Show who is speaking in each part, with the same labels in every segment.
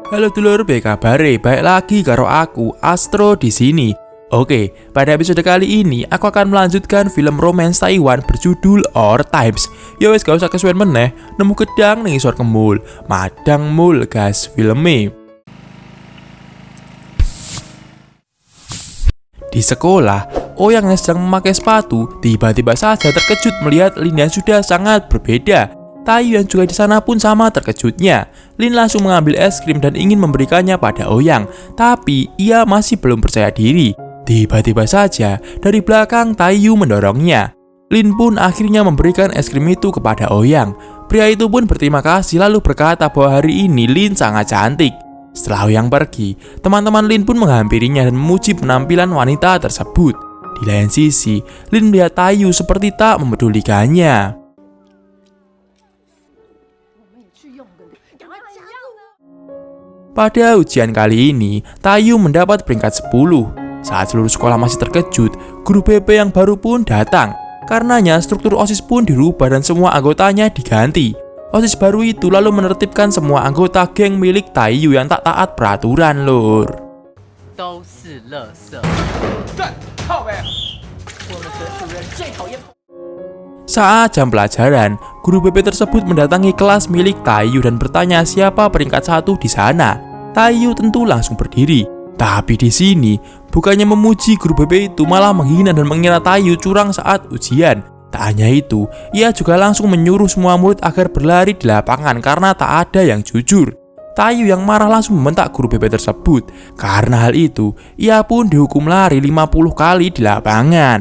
Speaker 1: Halo dulur, kabare? Baik lagi karo aku, Astro di sini. Oke, pada episode kali ini aku akan melanjutkan film romance Taiwan berjudul Our Times. Ya wes gak usah kesuwen meneh, nemu gedang ning isor kemul, madang mul gas filme. Di sekolah, Oyang yang sedang memakai sepatu tiba-tiba saja terkejut melihat Lin yang sudah sangat berbeda. Tayu yang juga di sana pun sama terkejutnya. Lin langsung mengambil es krim dan ingin memberikannya pada Oyang, tapi ia masih belum percaya diri. Tiba-tiba saja dari belakang Tayu mendorongnya. Lin pun akhirnya memberikan es krim itu kepada Oyang. Pria itu pun berterima kasih lalu berkata bahwa hari ini Lin sangat cantik. Setelah Oyang pergi, teman-teman Lin pun menghampirinya dan memuji penampilan wanita tersebut. Di lain sisi, Lin melihat Tayu seperti tak mempedulikannya. Pada ujian kali ini, Tayu mendapat peringkat 10. Saat seluruh sekolah masih terkejut, guru BP yang baru pun datang. Karenanya struktur OSIS pun dirubah dan semua anggotanya diganti. OSIS baru itu lalu menertibkan semua anggota geng milik Tayu yang tak taat peraturan, lur. Saat jam pelajaran, guru BP tersebut mendatangi kelas milik Tayu dan bertanya siapa peringkat 1 di sana. Tayu tentu langsung berdiri. Tapi di sini, bukannya memuji, guru BP itu malah menghina dan mengira Tayu curang saat ujian. Tak hanya itu, ia juga langsung menyuruh semua murid agar berlari di lapangan karena tak ada yang jujur. Tayu yang marah langsung membentak guru BP tersebut. Karena hal itu, ia pun dihukum lari 50 kali di lapangan.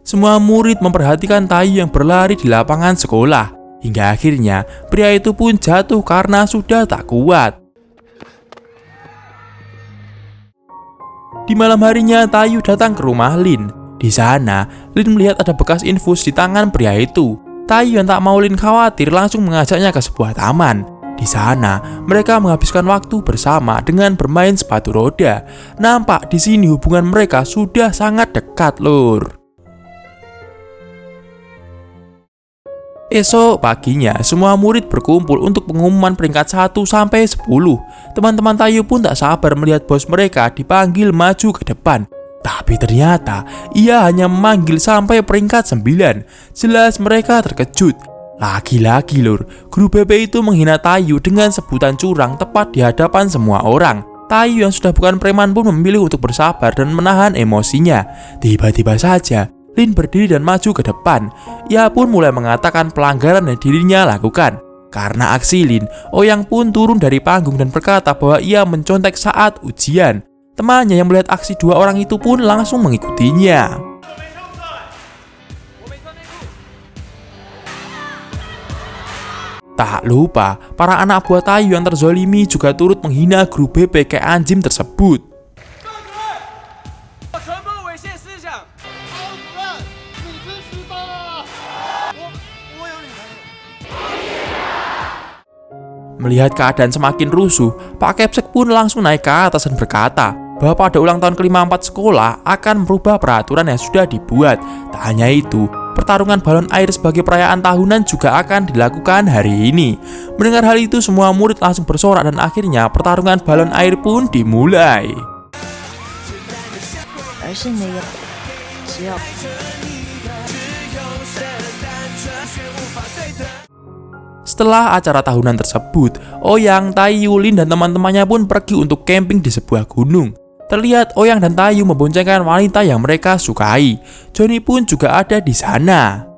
Speaker 1: Semua murid memperhatikan Tayu yang berlari di lapangan sekolah. Hingga akhirnya, pria itu pun jatuh karena sudah tak kuat. Di malam harinya, Tayu datang ke rumah Lin. Di sana, Lin melihat ada bekas infus di tangan pria itu. Tayu yang tak mau Lin khawatir langsung mengajaknya ke sebuah taman. Di sana, mereka menghabiskan waktu bersama dengan bermain sepatu roda. Nampak di sini hubungan mereka sudah sangat dekat, lur. Esok paginya, semua murid berkumpul untuk pengumuman peringkat 1 sampai 10. Teman-teman Tayu pun tak sabar melihat bos mereka dipanggil maju ke depan. Tapi ternyata, ia hanya memanggil sampai peringkat 9. Jelas mereka terkejut. Lagi-lagi lur, guru BP itu menghina Tayu dengan sebutan curang tepat di hadapan semua orang. Tayu yang sudah bukan preman pun memilih untuk bersabar dan menahan emosinya. Tiba-tiba saja, Lin berdiri dan maju ke depan. Ia pun mulai mengatakan pelanggaran yang dirinya lakukan. Karena aksi Lin, Oyang pun turun dari panggung dan berkata bahwa ia mencontek saat ujian. Temannya yang melihat aksi dua orang itu pun langsung mengikutinya. Tak lupa, para anak buah Tayu yang terzolimi juga turut menghina guru BP kayak anjing tersebut. Melihat keadaan semakin rusuh, Pak Kepsek pun langsung naik ke atas dan berkata bahwa pada ulang tahun ke-54 sekolah akan merubah peraturan yang sudah dibuat. Tak hanya itu, pertarungan balon air sebagai perayaan tahunan juga akan dilakukan hari ini. Mendengar hal itu, semua murid langsung bersorak dan akhirnya pertarungan balon air pun dimulai. Setelah acara tahunan tersebut, Oyang, Tayu, Lin dan teman-temannya pun pergi untuk camping di sebuah gunung. Terlihat Oyang dan Tayu memboncengkan wanita yang mereka sukai. Johnny pun juga ada di sana.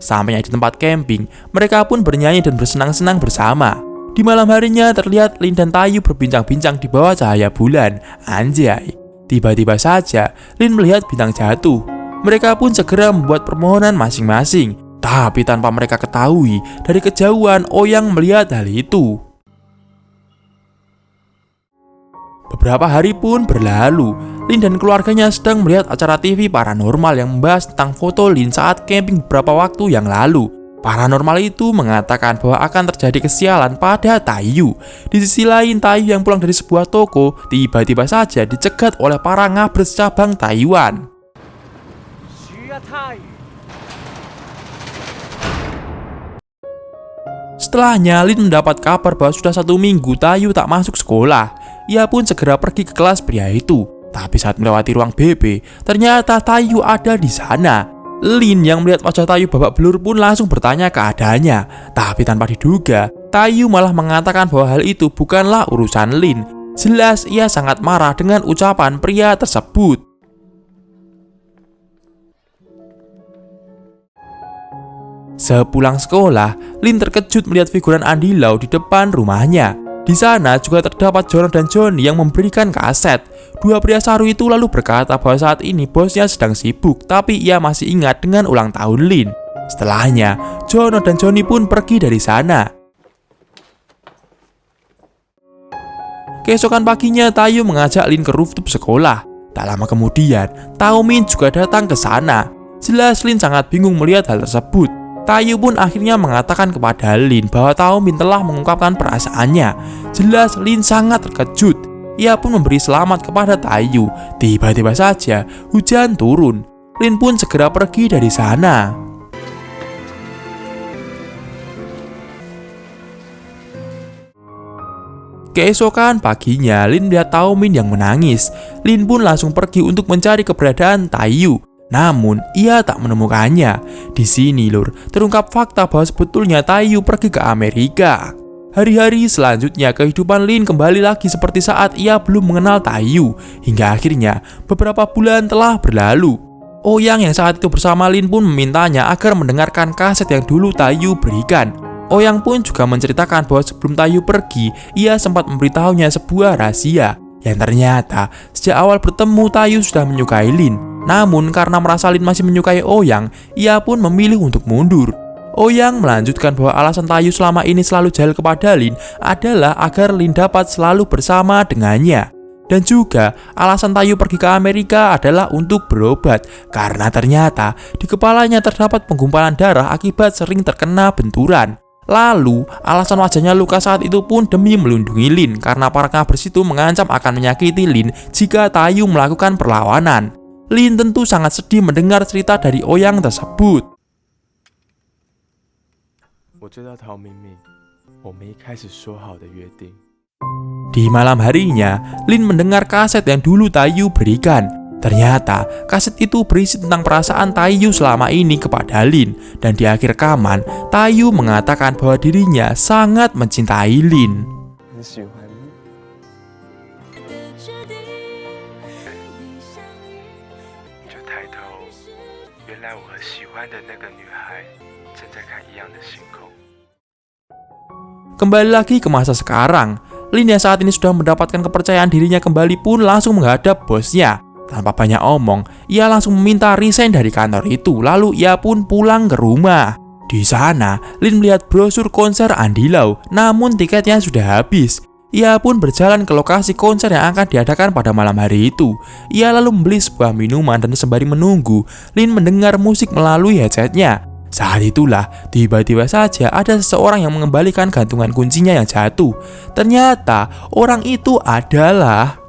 Speaker 1: Sampainya di tempat camping, mereka pun bernyanyi dan bersenang-senang bersama. Di malam harinya terlihat Lin dan Tayu berbincang-bincang di bawah cahaya bulan. Anjay. Tiba-tiba saja Lin melihat bintang jatuh. Mereka pun segera membuat permohonan masing-masing. Tapi tanpa mereka ketahui, dari kejauhan Oyang melihat hal itu. Beberapa hari pun berlalu. Lin dan keluarganya sedang melihat acara TV paranormal yang membahas tentang foto Lin saat camping beberapa waktu yang lalu. Paranormal itu mengatakan bahwa akan terjadi kesialan pada Tayu. Di sisi lain, Tayu yang pulang dari sebuah toko tiba-tiba saja dicegat oleh para ngabres cabang Taiwan. Setelahnya, Lin mendapat kabar bahwa sudah 1 minggu Tayu tak masuk sekolah. Ia pun segera pergi ke kelas pria itu. Tapi saat melewati ruang BB, ternyata Tayu ada di sana. Lin yang melihat wajah Tayu babak belur pun langsung bertanya keadaannya. Tapi tanpa diduga, Tayu malah mengatakan bahwa hal itu bukanlah urusan Lin. Jelas ia sangat marah dengan ucapan pria tersebut. Sepulang sekolah, Lin terkejut melihat figuran Andy Lau di depan rumahnya. Di sana juga terdapat Jono dan Johnny yang memberikan kaset. Dua pria saru itu lalu berkata bahwa saat ini bosnya sedang sibuk, tapi ia masih ingat dengan ulang tahun Lin. Setelahnya, Jono dan Johnny pun pergi dari sana. Keesokan paginya, Tayu mengajak Lin ke rooftop sekolah. Tak lama kemudian, Taomin juga datang ke sana. Jelas Lin sangat bingung melihat hal tersebut. Tayu pun akhirnya mengatakan kepada Lin bahwa Taomin telah mengungkapkan perasaannya. Jelas Lin sangat terkejut. Ia pun memberi selamat kepada Tayu. Tiba-tiba saja hujan turun. Lin pun segera pergi dari sana. Keesokan paginya, Lin melihat Taomin yang menangis. Lin pun langsung pergi untuk mencari keberadaan Tayu. Namun, ia tak menemukannya. Di sini, lur, terungkap fakta bahwa sebetulnya Tayu pergi ke Amerika. Hari-hari selanjutnya, kehidupan Lin kembali lagi seperti saat ia belum mengenal Tayu. Hingga akhirnya, beberapa bulan telah berlalu. Oyang yang saat itu bersama Lin pun memintanya agar mendengarkan kaset yang dulu Tayu berikan. Oyang pun juga menceritakan bahwa sebelum Tayu pergi, ia sempat memberitahunya sebuah rahasia. Yang ternyata, sejak awal bertemu Tayu sudah menyukai Lin. Namun karena merasa Lin masih menyukai Oyang, ia pun memilih untuk mundur. Oyang melanjutkan bahwa alasan Tayu selama ini selalu jahil kepada Lin adalah agar Lin dapat selalu bersama dengannya. Dan juga alasan Tayu pergi ke Amerika adalah untuk berobat, karena ternyata di kepalanya terdapat penggumpalan darah akibat sering terkena benturan. Lalu, alasan wajahnya luka saat itu pun demi melindungi Lin, karena para kabers itu mengancam akan menyakiti Lin jika Tayu melakukan perlawanan. Lin tentu sangat sedih mendengar cerita dari Oyang tersebut. Di malam harinya, Lin mendengar kaset yang dulu Tayu berikan. Ternyata, kaset itu berisi tentang perasaan Tayu selama ini kepada Lin. Dan di akhir rekaman, Tayu mengatakan bahwa dirinya sangat mencintai Lin. Kembali lagi ke masa sekarang, Lin yang saat ini sudah mendapatkan kepercayaan dirinya kembali pun langsung menghadap bosnya. Tanpa banyak omong, ia langsung meminta resign dari kantor itu, lalu ia pun pulang ke rumah. Di sana, Lin melihat brosur konser Andy Lau, namun tiketnya sudah habis. Ia pun berjalan ke lokasi konser yang akan diadakan pada malam hari itu. Ia lalu membeli sebuah minuman dan sembari menunggu, Lin mendengar musik melalui headsetnya. Saat itulah, tiba-tiba saja ada seseorang yang mengembalikan gantungan kuncinya yang jatuh. Ternyata, orang itu adalah...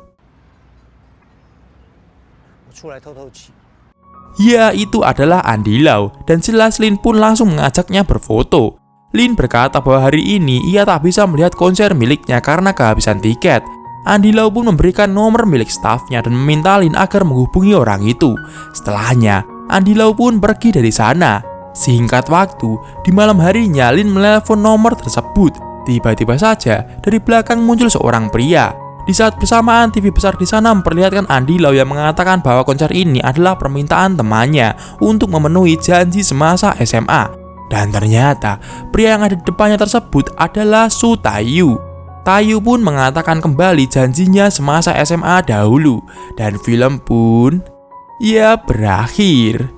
Speaker 1: Ya, itu adalah Andy Lau, dan jelas Lin pun langsung mengajaknya berfoto. Lin berkata bahwa hari ini ia tak bisa melihat konser miliknya karena kehabisan tiket. Andy Lau pun memberikan nomor milik stafnya dan meminta Lin agar menghubungi orang itu. Setelahnya, Andy Lau pun pergi dari sana. Singkat waktu, di malam harinya Lin menelpon nomor tersebut. Tiba-tiba saja, dari belakang muncul seorang pria. Di saat bersamaan, TV besar di sana memperlihatkan Andy Lau yang mengatakan bahwa konser ini adalah permintaan temannya untuk memenuhi janji semasa SMA. Dan ternyata, pria yang ada di depannya tersebut adalah Su Tayu. Tayu pun mengatakan kembali janjinya semasa SMA dahulu. Dan film pun, ya berakhir.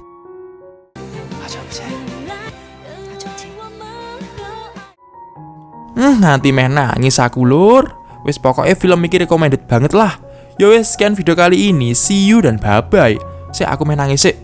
Speaker 1: Nanti meh nangis aku lur. Wis pokoknya film iki recommended banget lah. Yo wis, sekian video kali ini. See you dan bye bye. Aku meh nangis sih.